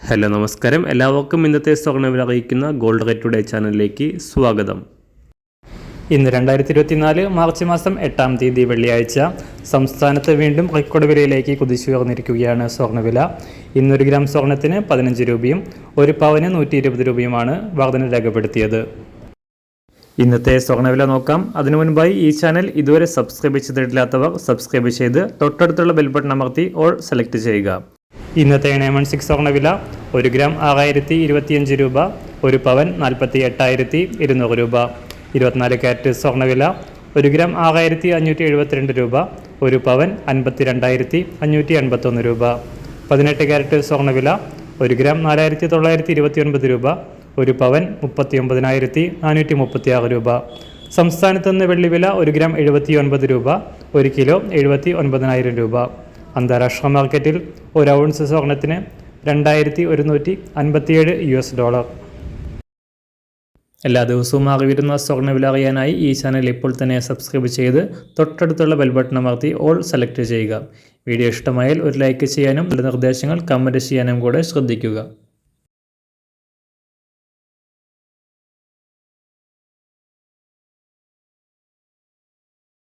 Hello നമസ്കാരം, എല്ലാവർക്കും ഇന്നത്തെ സ്വർണ്ണവില അറിയിക്കുന്ന ഗോൾഡ് റേറ്റ് ടുഡേ ചാനലിലേക്ക് സ്വാഗതം. ഇന്ന് 2024 മാർച്ച് മാസം 8-ാം തീയതി വെള്ളിയാഴ്ച സംസ്ഥാനത്ത് വീണ്ടും റെക്കോർഡ് വിലയിലേക്ക് കുതിച്ചുയർന്നിരിക്കുകയാണ് സ്വർണ്ണവില. ഇന്നൊരു ഗ്രാം സ്വർണ്ണത്തിന് 15 രൂപയും ഒരു പവന് 120 രൂപയുമാണ് വർധന രേഖപ്പെടുത്തിയത്. ഇന്നത്തെ സ്വർണ്ണവില നോക്കാം. അതിനു മുൻപായി ഈ ചാനൽ ഇതുവരെ സബ്സ്ക്രൈബ് ചെയ്തിട്ടില്ലാത്തവർ സബ്സ്ക്രൈബ് ചെയ്ത് തൊട്ടടുത്തുള്ള ബെൽ ബട്ടൺ അമർത്തി ഓൾ സെലക്ട് ചെയ്യുക. ഇന്നത്തെ 916 സ്വർണ്ണവില 1 ഗ്രാം 6025 രൂപ, ഒരു പവൻ 48,200 രൂപ. 24 ക്യാരറ്റ് സ്വർണ്ണവില 1 ഗ്രാം 6572 രൂപ, ഒരു പവൻ 52,581 രൂപ. 18 ക്യാരറ്റ് സ്വർണ്ണവില 1 ഗ്രാം 4929 രൂപ, ഒരു പവൻ 39,436 രൂപ. സംസ്ഥാനത്ത് നിന്ന് വെള്ളിവില 1 ഗ്രാം 79 രൂപ, 1 കിലോ 79,000 രൂപ. അന്താരാഷ്ട്ര മാർക്കറ്റിൽ ഒരു ഔൺസ് സ്വർണത്തിന് $2,157. എല്ലാ ദിവസവും അറിവിരുന്ന സ്വർണ്ണവില അറിയാനായി ഈ ചാനൽ ഇപ്പോൾ തന്നെ സബ്സ്ക്രൈബ് ചെയ്ത് തൊട്ടടുത്തുള്ള ബെൽ ബട്ടൺ അമർത്തി ഓൾ സെലക്ട് ചെയ്യുക. വീഡിയോ ഇഷ്ടമായാൽ ഒരു ലൈക്ക് ചെയ്യാനും നല്ല നിർദ്ദേശങ്ങൾ കമൻറ്റ് ചെയ്യാനും കൂടെ ശ്രദ്ധിക്കുക.